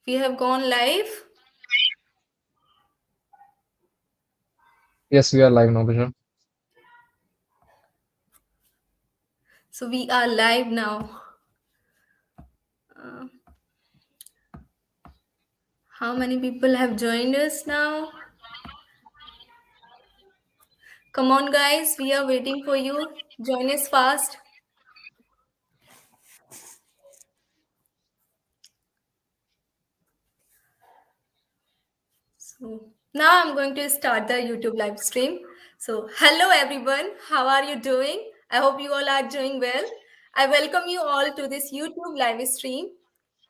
We have gone live. Yes, we are live now, Bishop. So we are live now. Uh, how many people have joined us now? Come on, guys. We are waiting for you. Join us fast. So now I'm going to start the YouTube live stream. So hello everyone. How are you doing? I hope you all are doing well. I welcome you all to this YouTube live stream.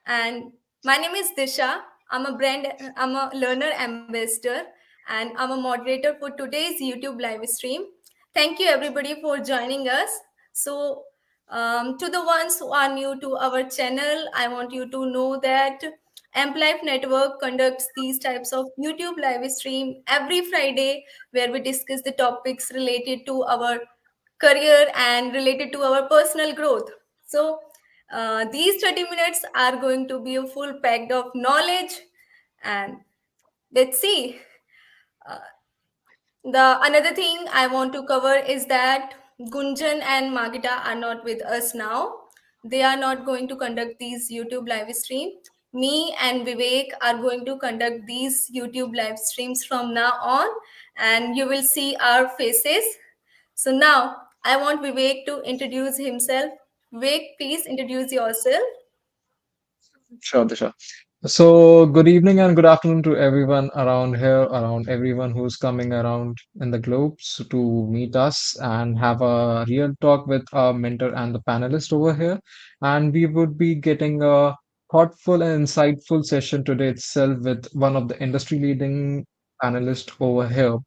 And my name is Disha. I'm a learner ambassador, and I'm a moderator for today's YouTube live stream. Thank you everybody for joining us. So, to the ones who are new to our channel, I want you to know that Amp Life Network conducts these types of YouTube live stream every Friday, where we discuss the topics related to our career and related to our personal growth. So, these 30 minutes are going to be a full packed of knowledge. And let's see. Uh, the another thing I want to cover is that Gunjan and Magita are not with us now. They are not going to conduct these YouTube live stream. Me and Vivek are going to conduct these YouTube live streams from now on, and you will see our faces. So now I want Vivek to introduce himself. Vivek, please introduce yourself. Sure, Disha. So, good evening and good afternoon to everyone around here, around everyone who's coming around in the globe to meet us and have a real talk with our mentor and the panelist over here. And we would be getting a thoughtful and insightful session today itself with one of the industry leading panelists over here.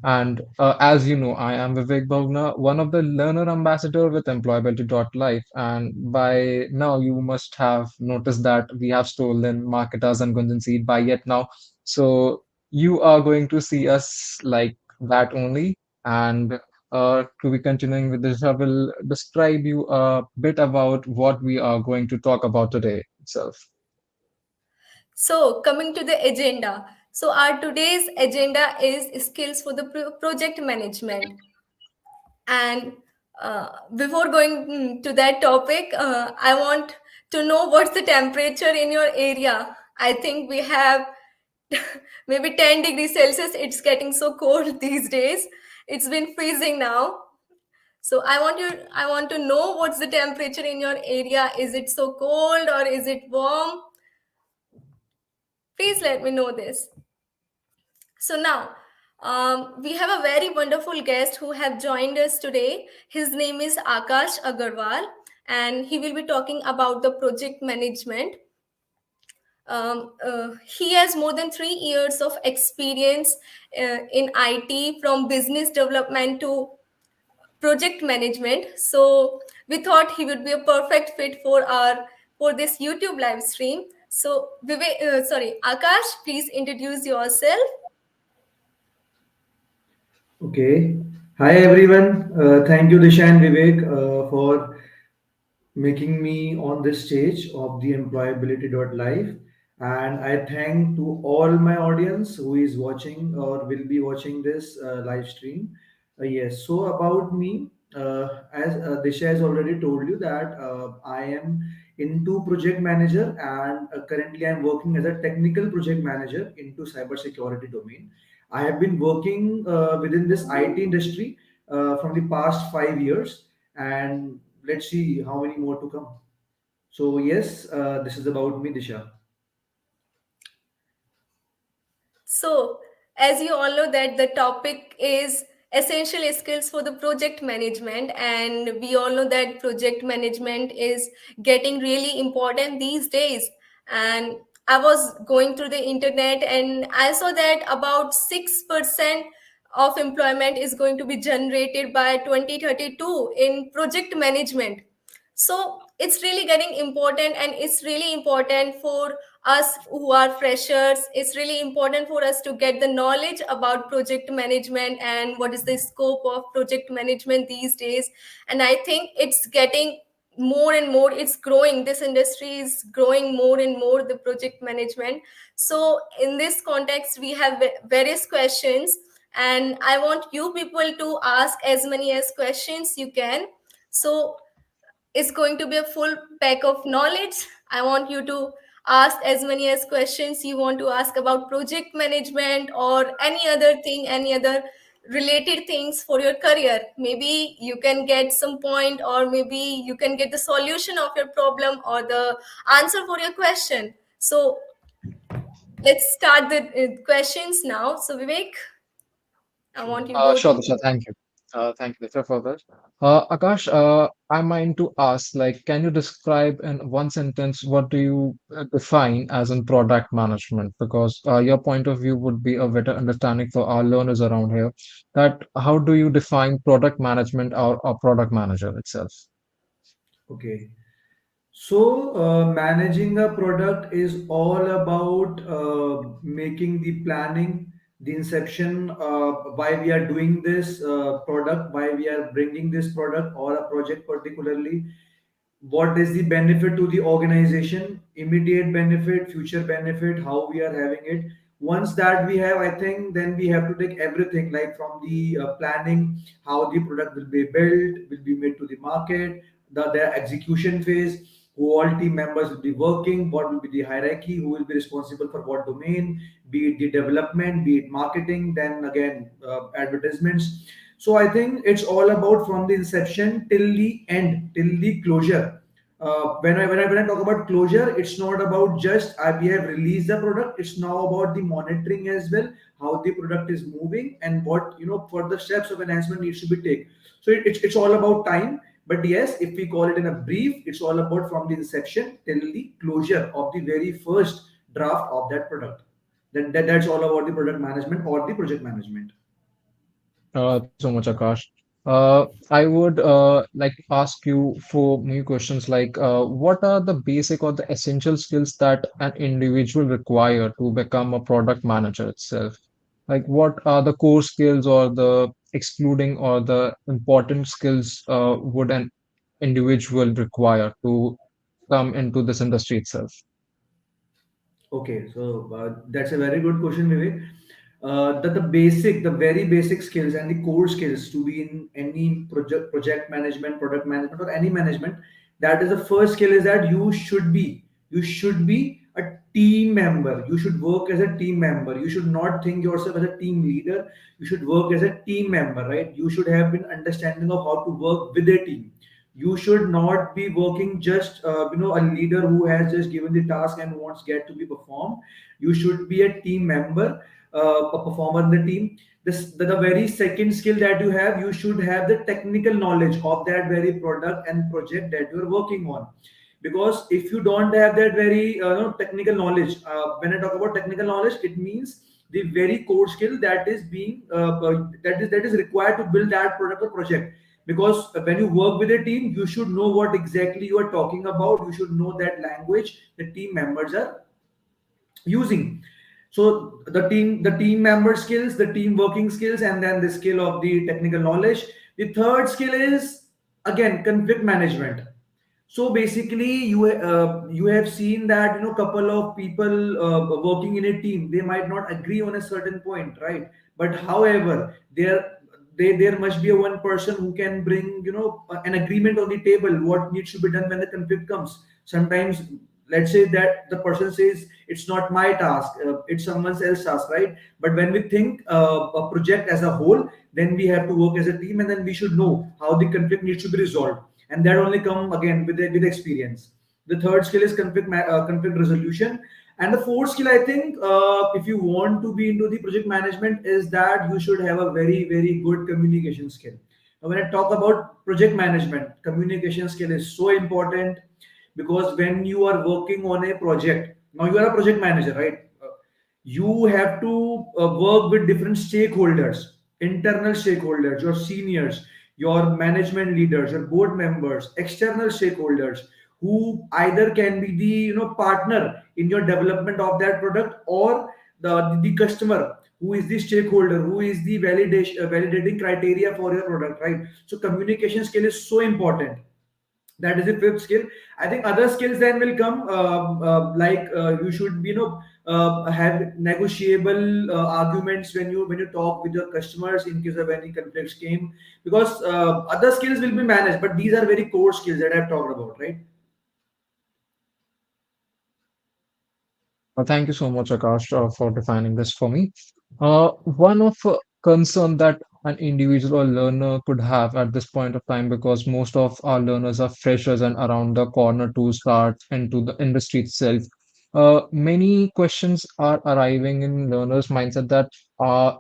And as you know, I am Vivek Bhogna, one of the learner ambassador with Employability.Life. And by now, you must have noticed that we have stolen Marketers and Gunjan Seed by yet now. So you are going to see us like that only. And to be continuing with this, I will describe you a bit about what we are going to talk about today itself. So, coming to the agenda. So, our today's agenda is skills for the project management. And before going to that topic, I want to know what's the temperature in your area. I think we have maybe 10 degrees Celsius. It's getting so cold these days. It's been freezing now. So I want to know what's the temperature in your area. Is it so cold or is it warm? Please let me know this. So now we have a very wonderful guest who have joined us today. His name is Akash Agarwal, and he will be talking about the project management. He has more than 3 years of experience in IT, from business development to project management. So we thought he would be a perfect fit for this YouTube live stream. So Akash, please introduce yourself. Okay. Hi everyone. Thank you Disha and Vivek for making me on this stage of the Employability.Life. And I thank to all my audience who is watching or will be watching this live stream. Yes, so about me, as Disha has already told you that I am into project manager, and currently I'm working as a technical project manager into cybersecurity domain. I have been working within this IT industry from the past 5 years, and let's see how many more to come. So yes, this is about me, Disha. So, as you all know, that the topic is essential skills for the project management, and we all know that project management is getting really important these days. And I was going through the internet, and I saw that about 6% of employment is going to be generated by 2032 in project management. So it's really getting important, and it's really important for us who are freshers. It's really important for us to get the knowledge about project management and what is the scope of project management these days. And I think it's getting more and more it's growing, this industry is growing more and more, the project management. So in this context we have various questions, and I want you people to ask as many as questions you can. So it's going to be a full pack of knowledge. I want you to ask as many as questions you want to ask about project management or any other thing, any other related things for your career. Maybe you can get some point, or maybe you can get the solution of your problem or the answer for your question. So let's start the questions now. So Vivek, I Sure. want you go Sure, to. Disha, thank you. Thank you, Disha, for that. Akash, I mind to ask, like, can you describe in one sentence what do you define as in product management? Because your point of view would be a better understanding for our learners around here. That how do you define product management or a product manager itself? Okay. So, managing a product is all about making the planning, the inception, why we are doing this product, why we are bringing this product or a project particularly, what is the benefit to the organization, immediate benefit, future benefit, how we are having it. Once that we have, I think then we have to take everything, like from the planning, how the product will be built, will be made to the market, their execution phase, who all team members will be working, what will be the hierarchy, who will be responsible for what domain, be it the development, be it marketing, then again advertisements. So I think it's all about from the inception till the end, till the closure. When I talk about closure, it's not about just we have released the product. It's now about the monitoring as well, how the product is moving and what further steps of enhancement needs to be taken. So it's all about time. But yes, if we call it in a brief, it's all about from the inception till the closure of the very first draft of that product. That's all about the product management or the project management. Thank you so much, Akash. I would like to ask you for new questions like what are the basic or the essential skills that an individual require to become a product manager itself? Like what are the core skills or the excluding or the important skills would an individual require to come into this industry itself? Okay, so that's a very good question, Vivek. The very basic skills and the core skills to be in any project management, product management, or any management. That is the first skill is that you should be a team member. You should work as a team member. You should not think yourself as a team leader. You should work as a team member, right? You should have an understanding of how to work with a team. You should not be working just a leader who has just given the task and wants get to be performed. You should be a team member, a performer in the team. The very second skill that you have, you should have the technical knowledge of that very product and project that you are working on. Because if you don't have that very technical knowledge, when I talk about technical knowledge, it means the very core skill that is being that is required to build that product or project. Because when you work with a team, you should know what exactly you are talking about. You should know that language the team members are using. So the team member skills, the team working skills, and then the skill of the technical knowledge. The third skill is again conflict management. So basically you have seen that couple of people working in a team, they might not agree on a certain point, right? But however, there must be a one person who can bring an agreement on the table, what needs to be done when the conflict comes. Sometimes, let's say that the person says it's not my task, it's someone else's task, right? But when we think a project as a whole, then we have to work as a team, and then we should know how the conflict needs to be resolved. And that only come again with experience. The third skill is conflict resolution. And the fourth skill, I think, if you want to be into the project management, is that you should have a very very good communication skill. Now when I talk about project management, communication skill is so important. Because when you are working on a project, now you are a project manager, right? You have to work with different stakeholders, internal stakeholders, your seniors, your management leaders, your board members, external stakeholders, who either can be the partner in your development of that product, or the customer, who is the stakeholder, who is the validating criteria for your product, right? So communication skill is so important. That is the fifth skill. I think other skills then will come, like you should be, have negotiable arguments when you talk with your customers in case of any conflicts came, because other skills will be managed, but these are very core skills that I've talked about, right? Thank you so much, Akash, for defining this for me. One of concern that an individual or learner could have at this point of time, because most of our learners are freshers and around the corner to start into the industry itself. Many questions are arriving in learners' mindset that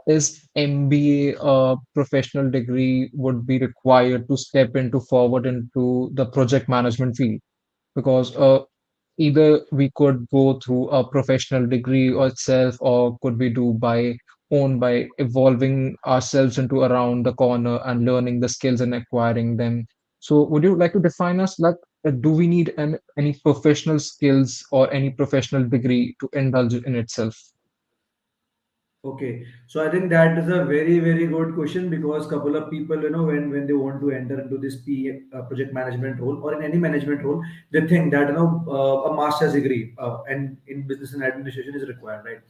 is MBA a professional degree would be required to step into forward into the project management field? Because either we could go through a professional degree or itself, or could we do by own by evolving ourselves into around the corner and learning the skills and acquiring them. So would you like to define us, like, do we need any professional skills or any professional degree to indulge in itself? Okay, so I think that is a very, very good question, because couple of people, when they want to enter into this project management role or in any management role, they think that a master's degree and in business and administration is required, right?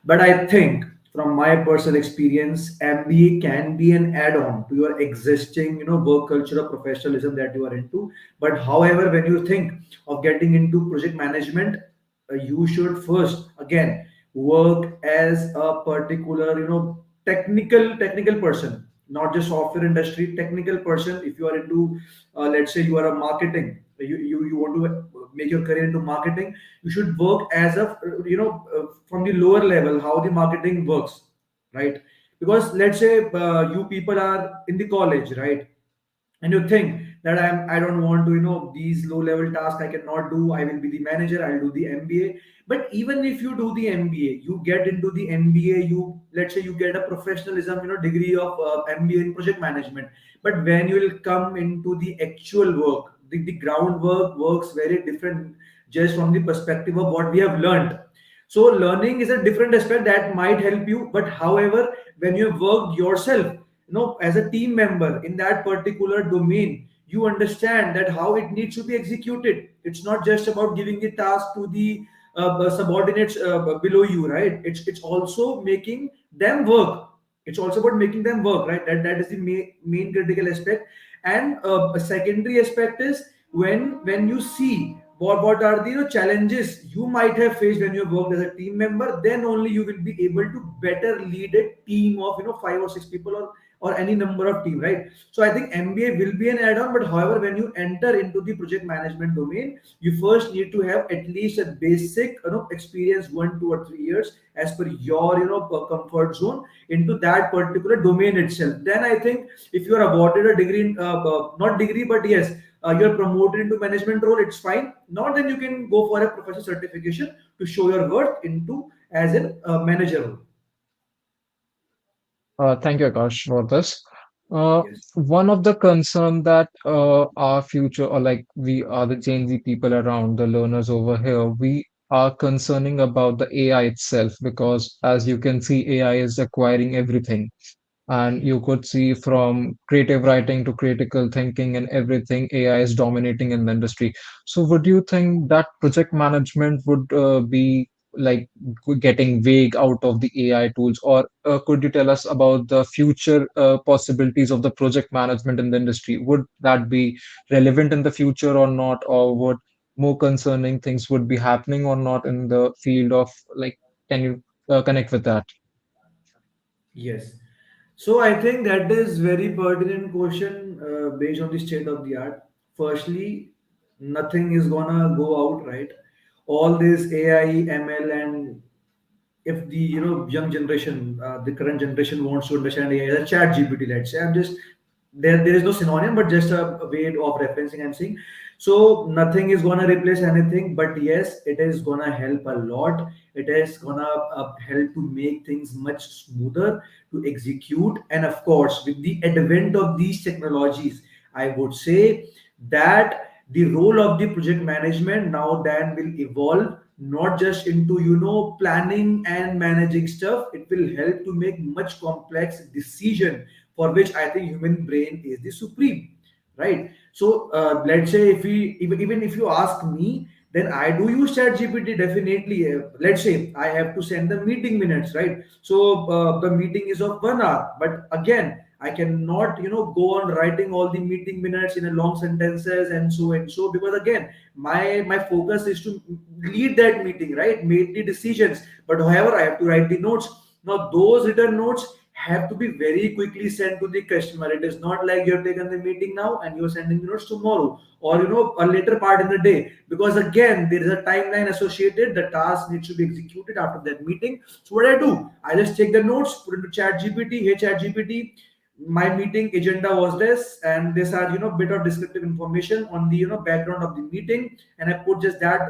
But I think from my personal experience, MBA can be an add-on to your existing, work culture or professionalism that you are into. But however, when you think of getting into project management, you should first again work as a particular, technical person, not just software industry technical person. If you are into, let's say you are a marketing, you want to make your career into marketing, you should work as a, from the lower level how the marketing works, right? Because let's say you people are in the college, right? And you think that I don't want to, these low level tasks I cannot do, I will be the manager, I'll do the MBA. But even if you do the MBA, you get into the MBA, you, let's say you get a professionalism, degree of MBA in project management. But when you will come into the actual work, the groundwork works very different, just from the perspective of what we have learned. So learning is a different aspect that might help you, but however, when you have worked yourself, as a team member in that particular domain, you understand that how it needs to be executed. It's not just about giving the task to the subordinates below you, right? It's also making them work. It's also about making them work, right? That is the main critical aspect. And a secondary aspect is when you see what are the, challenges you might have faced when you worked as a team member, then only you will be able to better lead a team of, five or six people, or any number of team, right? So I think MBA will be an add-on, but however, when you enter into the project management domain, you first need to have at least a basic, experience, 1, 2, or 3 years as per your, comfort zone into that particular domain itself. Then I think if you are awarded a degree, not degree, but yes, you're promoted into management role, it's fine. Not then you can go for a professional certification to show your worth into as a manager role. Thank you, Akash, for this. Uh, Yes. One of the concern that our future, or like we are the Gen Z people around, the learners over here, we are concerning about the AI itself, because as you can see, AI is acquiring everything. And you could see from creative writing to critical thinking and everything, AI is dominating in the industry. So would you think that project management would be like getting vague out of the AI tools, or could you tell us about the future possibilities of the project management in the industry? Would that be relevant in the future or not, or would more concerning things would be happening or not in the field of, like, can you connect with that? Yes. So I think that is very pertinent question, based on the state of the art. Firstly, nothing is gonna go out right. All this AI, ML, and if the, young generation, the current generation wants to understand AI, the chat GPT, let's say, I'm just there is no synonym, but just a way of referencing I'm saying. So nothing is gonna replace anything, but yes, it is gonna help a lot. It is gonna help to make things much smoother to execute. And of course, with the advent of these technologies, I would say that the role of the project management now then will evolve, not just into, planning and managing stuff. It will help to make much complex decision, for which I think human brain is the supreme. right? So let's say if we even if you ask me, then I do use chat gpt definitely. Let's say I have to send the meeting minutes, right? So the meeting is of 1 hour, but again I cannot go on writing all the meeting minutes in a long sentences and so, because again my focus is to lead that meeting, right? Make the decisions. But however, I have to write the notes. Now those written notes have to be very quickly sent to the customer. It is not like you have taken the meeting now and you're sending the notes tomorrow, or a later part in the day, because again there is a timeline associated. The task needs to be executed after that meeting. So what I do, I just take the notes, put into chat gpt. Hey chat gpt, my meeting agenda was this, and these are bit of descriptive information on the background of the meeting, and I put just that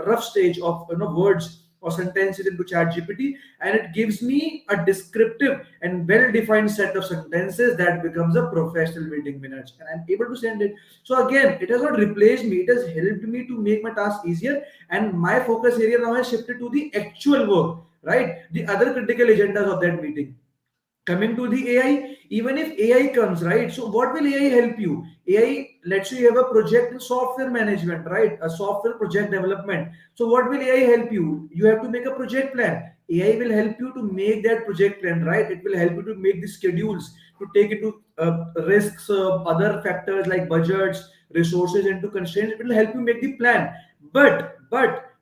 rough stage of words or sentences into chat gpt, and it gives me a descriptive and well defined set of sentences that becomes a professional meeting minutes, and I'm able to send it. So again, it has not replaced me, it has helped me to make my task easier, and my focus area now has shifted to the actual work, right? The other critical agendas of that meeting. Coming to the AI, even if AI comes, right? So what will AI help you? AI, let's say you have a project in software management, right? A software project development. So what will AI help you? You have to make a project plan. AI will help you to make that project plan, right? It will help you to make the schedules, to take into risks, other factors like budgets, resources, into constraints. It will help you make the plan. But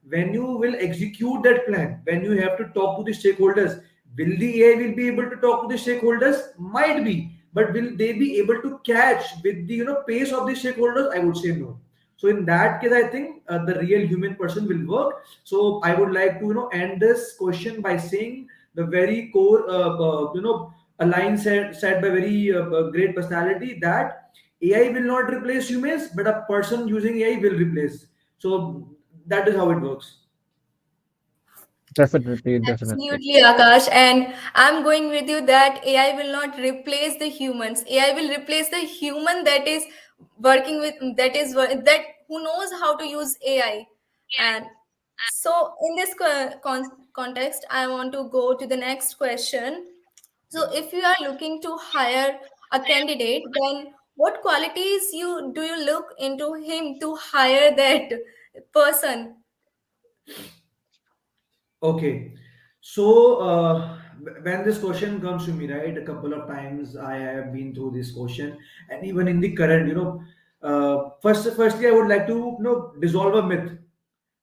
when you will execute that plan, when you have to talk to the stakeholders, will the AI will be able to talk to the stakeholders? Might be, but will they be able to catch with the pace of the stakeholders? I would say no. So in that case, I think the real human person will work. So I would like to end this question by saying the very core a line said by very great personality, that AI will not replace humans, but a person using AI will replace. So that is how it works. Definitely, definitely. Absolutely, Akash. And I'm going with you that AI will not replace the humans. AI will replace the human that is working with that who knows how to use AI. And so, in this context, I want to go to the next question. So, if you are looking to hire a candidate, then what qualities you do you look into him to hire that person? Okay. So, when this question comes to me, right, a couple of times I have been through this question, and even in the current, firstly, I would like to, dissolve a myth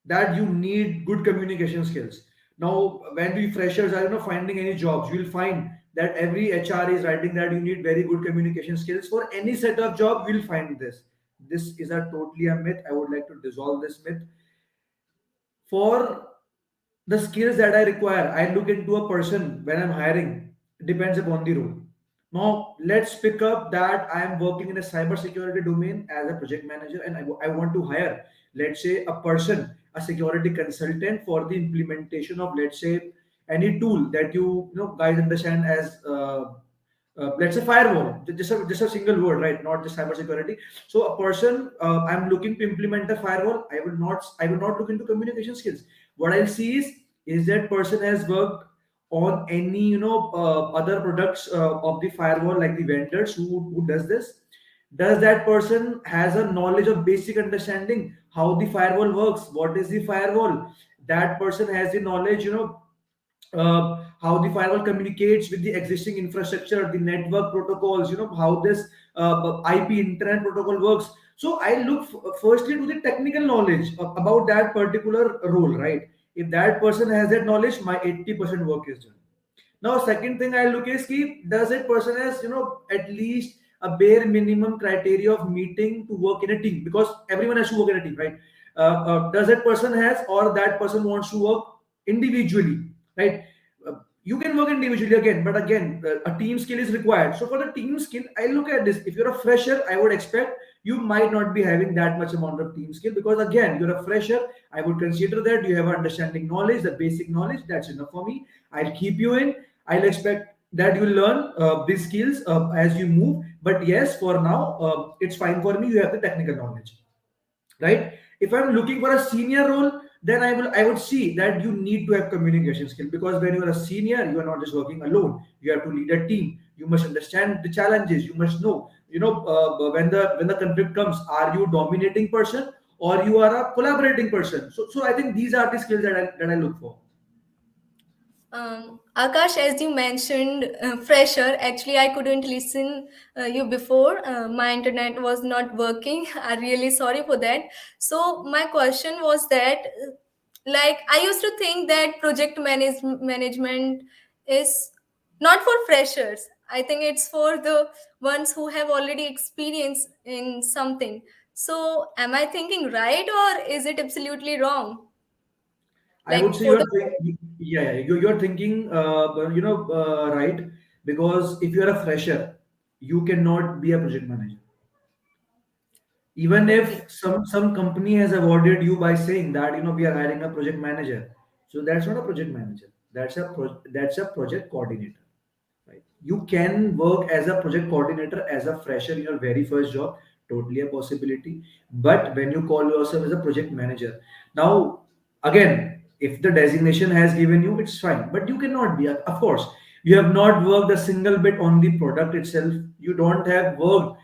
that you need good communication skills. Now, when we freshers are, finding any jobs, you will find that every HR is writing that you need very good communication skills for any set of job. We'll find this. This is a totally a myth. I would like to dissolve this myth. For the skills that I require, I look into a person when I'm hiring. It depends upon the role. Now, let's pick up that I am working in a cybersecurity domain as a project manager, and I want to hire, let's say, a person, a security consultant for the implementation of, let's say, any tool that guys understand as let's say firewall. Just a single word, right? Not just cybersecurity. So a person, I'm looking to implement a firewall. I will not look into communication skills. What I'll see is that person has worked on any other products of the firewall, like the vendors who does this. Does that person has a knowledge of basic understanding how the firewall works? What is the firewall? That person has the knowledge, how the firewall communicates with the existing infrastructure, the network protocols, how this IP internet protocol works. So I look firstly to the technical knowledge about that particular role, right? If that person has that knowledge, my 80% work is done. Now, second thing I look is ki, does that person has at least a bare minimum criteria of meeting to work in a team, because everyone has to work in a team, right? Does that person has, or that person wants to work individually, right? You can work individually again, but again, a team skill is required. So for the team skill, I look at this. If you're a fresher, I would expect you might not be having that much amount of team skill, because again, you're a fresher. I would consider that you have understanding knowledge, the basic knowledge. That's enough for me. I'll keep you in. I'll expect that you learn these skills as you move. But yes, for now, it's fine for me. You have the technical knowledge, right? If I'm looking for a senior role, then I would see that you need to have communication skill, because when you're a senior, you are not just working alone. You have to lead a team. You must understand the challenges. You must know when the conflict comes, are you dominating person or you are a collaborating person? So I think these are the skills that I look for. Akash, as you mentioned, fresher. Actually, I couldn't listen you before. My internet was not working. I'm really sorry for that. So my question was that, like, I used to think that management is not for freshers. I think it's for the ones who have already experience in something. So, am I thinking right, or is it absolutely wrong? I would Like say for the yeah, you're thinking, right, because if you're a fresher, you cannot be a project manager. Even okay. if some company has awarded you by saying that we are hiring a project manager, so that's not a project manager. That's a project coordinator. Right? You can work as a project coordinator as a fresher in your very first job, totally a possibility. But when you call yourself as a project manager, now again, if the designation has given you, it's fine. But you cannot be. Of course, you have not worked a single bit on the product itself. You don't have worked,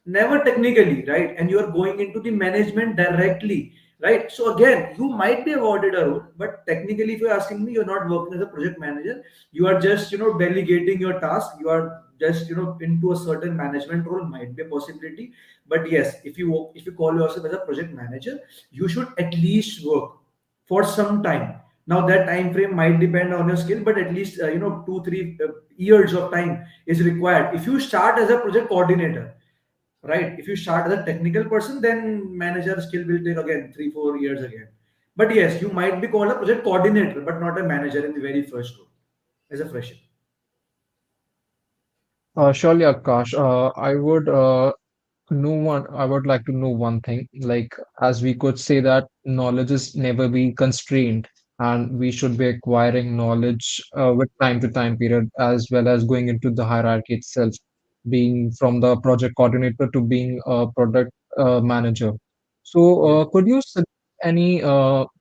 never technically, right? And you are going into the management directly, right? So again, you might be awarded a role, but technically, if you're asking me, you're not working as a project manager. You are just delegating your task. You are just into a certain management role, might be a possibility. But yes, if you call yourself as a project manager, you should at least work for some time. Now that time frame might depend on your skill, but at least 2 3 years of time is required. If you start as a project coordinator, right? If you start as a technical person, then manager skill will take again 3 4 years again. But yes, you might be called a project coordinator, but not a manager in the very first role as a fresher. Surely, Akash, I would like to know one thing, like as we could say that knowledge is never be constrained, and we should be acquiring knowledge with time to time period, as well as going into the hierarchy itself, being from the project coordinator to being a product manager. So, Yeah. could you suggest any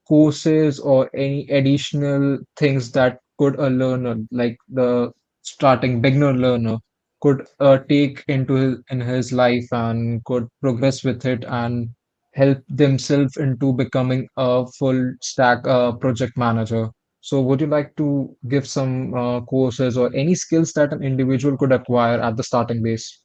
courses or any additional things that could a learner, like the starting beginner learner, could take into in his life and could progress with it and help themselves into becoming a full stack project manager. So, would you like to give some courses or any skills that an individual could acquire at the starting base?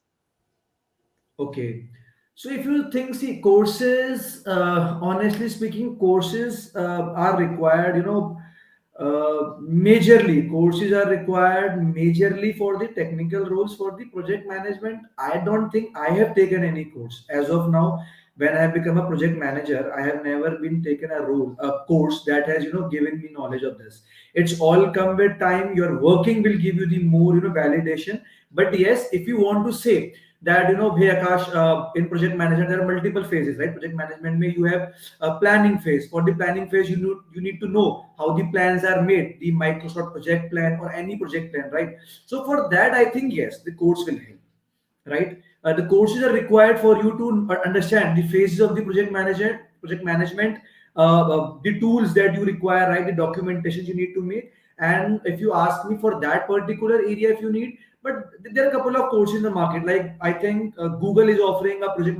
Okay. So if you think, see, courses, honestly speaking, courses are required, majorly, courses are required majorly for the technical roles for the project management. I don't think I have taken any course as of now. When I have become a project manager, I have never been taken a course that has, given me knowledge of this. It's all come with time. Your working will give you the more, validation. But yes, if you want to say that hey Akash, in project management there are multiple phases, right? Project management may you have a planning phase. For the planning phase, you need to know how the plans are made, the Microsoft project plan or any project plan, right? So for that, I think yes, the course will help, right? The courses are required for you to understand the phases of the project management, the tools that you require, right? The documentations you need to make. And if you ask me for that particular area, if you need, but there are a couple of courses in the market. Like I think Google is offering a project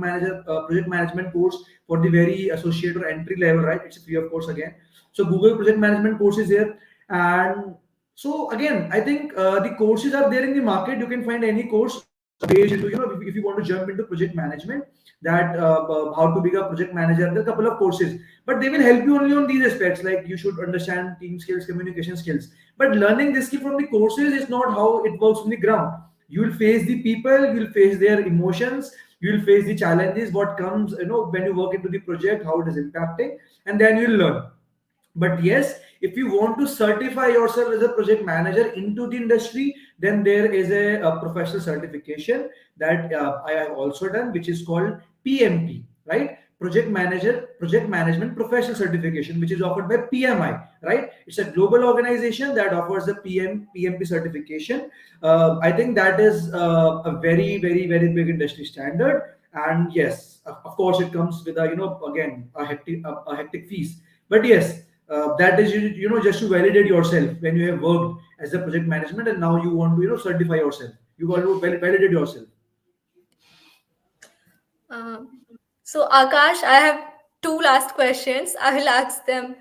management course for the very associate or entry level, right? It's a free of course again. So Google project management course is there. And so again, I think the courses are there in the market. You can find any course based into, if you want to jump into project management, that how to become a project manager. There are a couple of courses, but they will help you only on these aspects. Like you should understand team skills, communication skills. But learning this skill from the courses is not how it works on the ground. You will face the people, you will face their emotions, you will face the challenges, what comes, when you work into the project, how it is impacting, and then you will learn. But yes, if you want to certify yourself as a project manager into the industry, then there is a professional certification that I have also done, which is called PMP, right? Project management professional certification, which is offered by PMI, right? It's a global organization that offers the PMP certification. I think that is a very very very big industry standard. And yes, of course it comes with a, again, a hectic fees. But yes, that is, just to validate yourself when you have worked as a project management, and now you want to, certify yourself. You want to validate yourself. Um, so, Akash, I have two last questions. I will ask them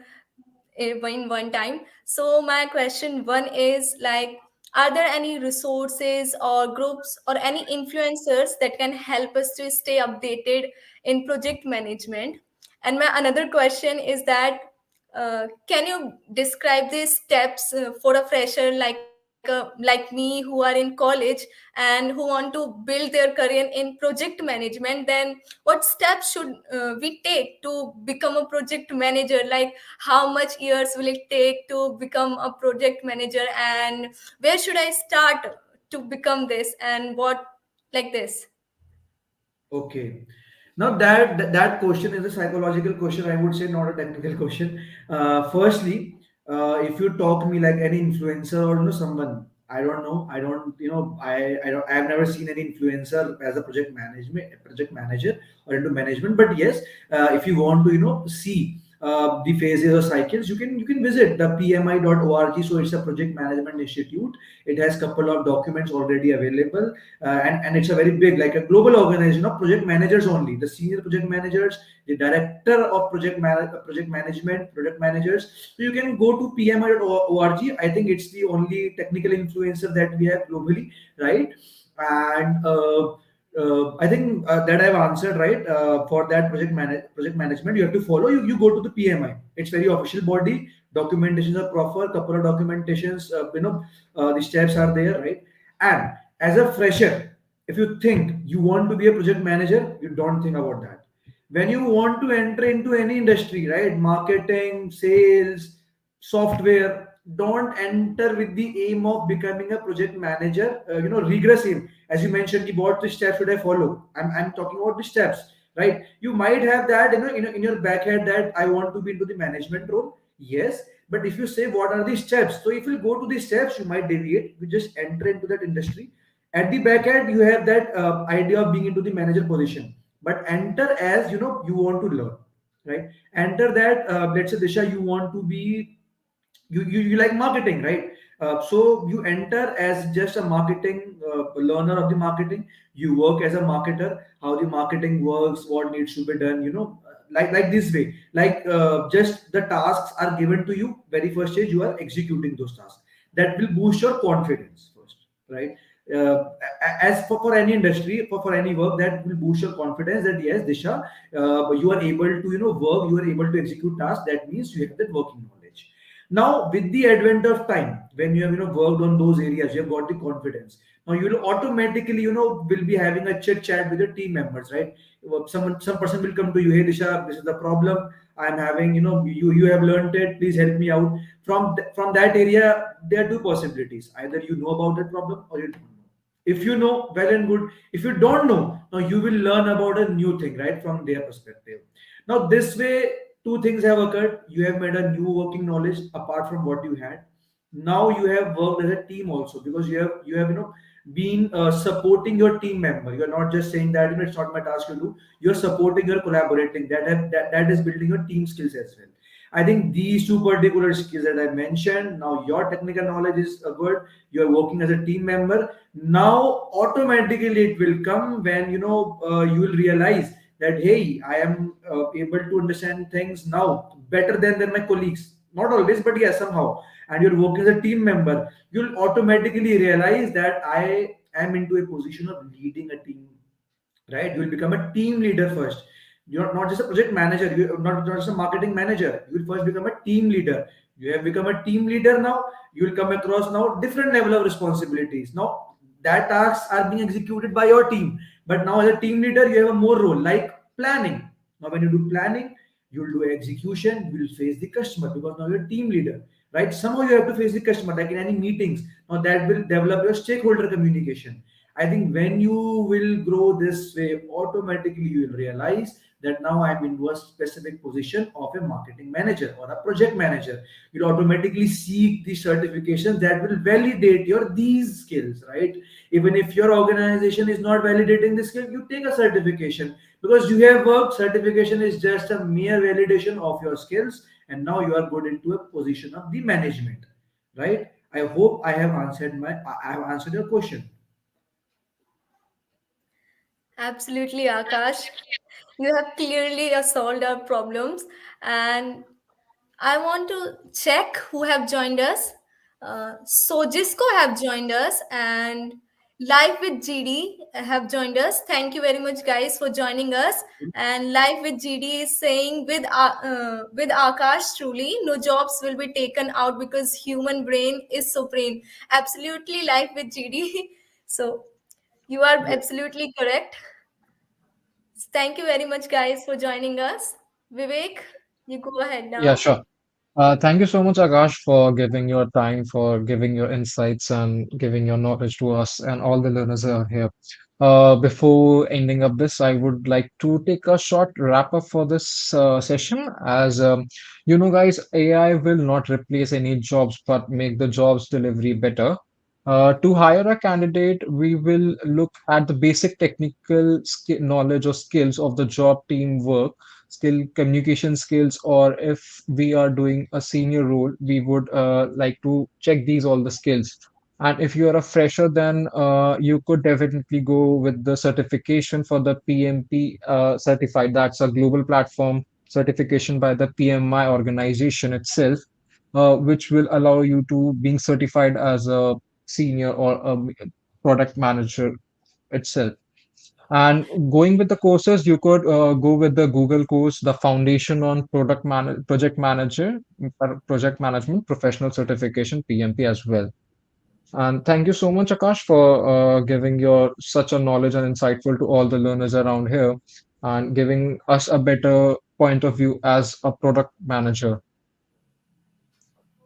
in one time. So, my question one is like, are there any resources or groups or any influencers that can help us to stay updated in project management? And my another question is that can you describe these steps for a fresher like me who are in college and who want to build their career in project management? Then what steps should we take to become a project manager? Like how much years will it take to become a project manager, and where should I start to become this, and what like this? Okay. Now that question is a psychological question, I would say, not a technical question. Firstly, if you talk to me like any influencer or someone, I don't know, I've never seen any influencer as a project manager or into management. But yes, if you want to see the phases or cycles, you can visit the pmi.org. So it's a project management institute. It has couple of documents already available, and it's a very big, like a global organization of project managers only, the senior project managers, the director of project management, project managers. So you can go to pmi.org. I think it's the only technical influencer that we have globally, right? And I think that I've answered, right? For that project management, you have to follow. You go to the PMI. It's very official body. Documentations are proper. Couple of documentations. The steps are there, right? And as a fresher, if you think you want to be a project manager, you don't think about that. When you want to enter into any industry, right? Marketing, sales, software, don't enter with the aim of becoming a project manager. Regress aim. As you mentioned, what the steps should I follow? I'm talking about the steps, right? You might have that, in your back head that I want to be into the management role. Yes, but if you say what are the steps, so if you go to the steps, you might deviate. You just enter into that industry. At the back end, you have that idea of being into the manager position, but enter as you want to learn, right? Enter that. Let's say, Disha, you want to be, you like marketing, right? So you enter as just a marketing learner of the marketing. You work as a marketer, how the marketing works, what needs to be done, like this way. Like just the tasks are given to you. Very first stage, you are executing those tasks. That will boost your confidence first, right? As for any industry, for any work, that will boost your confidence that yes, Disha, you are able to work, you are able to execute tasks. That means you have that working knowledge. Now, with the advent of time, when you have worked on those areas, you have got the confidence. Now you will automatically will be having a chit chat with your team members, right? Some person will come to you, hey Disha, this is the problem I'm having. You have learned it. Please help me out. From that area, there are two possibilities: either you know about that problem or you don't know. If you know, well and good. If you don't know, now you will learn about a new thing, right, from their perspective. Now this way, two things have occurred. You have made a new working knowledge apart from what you had. Now you have worked as a team also, because you have been supporting your team member. You're not just saying that it's not my task to do. You're supporting, you're collaborating. That is building your team skills as well. I think these two particular skills that I mentioned, now your technical knowledge is good. You're working as a team member. Now automatically it will come when you will realize that hey, I am able to understand things now better than my colleagues. Not always, but yes, somehow. And you're working as a team member, you'll automatically realize that I am into a position of leading a team, right? You will become a team leader first. You're not just a project manager, you're not just a marketing manager. You will first become a team leader. You have become a team leader. Now you will come across now different level of responsibilities. Now that tasks are being executed by your team, but now as a team leader you have a more role like planning. Now when you do planning, you will do execution, you will face the customer, because now you're a team leader, right? Somehow you have to face the customer, like in any meetings. Now that will develop your stakeholder communication. I think when you will grow this way, automatically you will realize that now I'm in a specific position of a marketing manager or a project manager. You'll automatically seek the certifications that will validate your these skills, right? Even if your organization is not validating the skill, you take a certification, because you have worked. Certification is just a mere validation of your skills, and now you are good into a position of the management, right? I hope I have answered your question. Absolutely, Akash. You have clearly solved our problems, and I want to check who have joined us. So Jisco have joined us, and Live with GD have joined us. Thank you very much, guys, for joining us. And Live with GD is saying with Akash, truly no jobs will be taken out because human brain is supreme. Absolutely, Live with GD. So you are absolutely correct. Thank you very much, guys, for joining us. Vivek, you go ahead Yeah, now. sure. Thank you so much, Akash, for giving your time, for giving your insights, and giving your knowledge to us and all the learners who are here. Before ending up this, I would like to take a short wrap up for this session. As you know, guys, AI will not replace any jobs, but make the jobs delivery better. To hire a candidate, we will look at the basic technical knowledge or skills of the job, teamwork skill, communication skills, or if we are doing a senior role, we would like to check these all the skills. And if you are a fresher, then you could definitely go with the certification for the PMP certified. That's a global platform certification by the PMI organization itself, which will allow you to being certified as a senior or a product manager itself. And going with the courses, you could go with the Google course, the Foundation on Project Manager, Project Management Professional Certification (PMP) as well. And thank you so much, Akash, for giving your such a knowledge and insightful to all the learners around here, and giving us a better point of view as a product manager.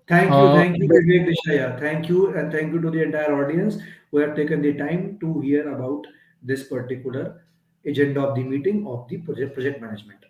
Thank you, But Vivek Deshaya. Thank you, and thank you to the entire audience who have taken the time to hear about this particular agenda of the meeting of the project management.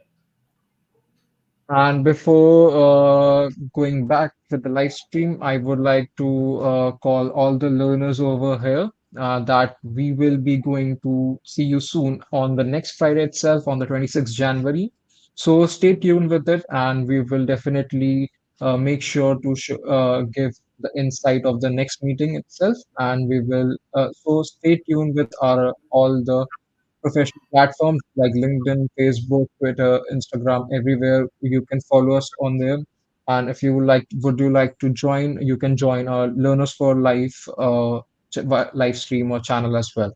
And before going back with the live stream, I would like to call all the learners over here that we will be going to see you soon on the next Friday itself, on the 26th January. So stay tuned with it, and we will definitely make sure to give the insight of the next meeting itself. And we will so stay tuned with our all the professional platforms like LinkedIn, Facebook, Twitter, Instagram, everywhere. You can follow us on there. And if you would you like to join, you can join our Learners for Life live stream or channel as well.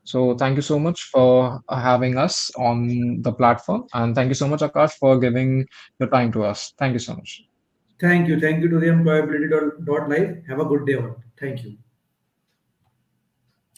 So thank you so much for having us on the platform. And thank you so much, Akash, for giving your time to us. Thank you so much. Thank you. Thank you to the employability.life. Have a good day all. Thank you.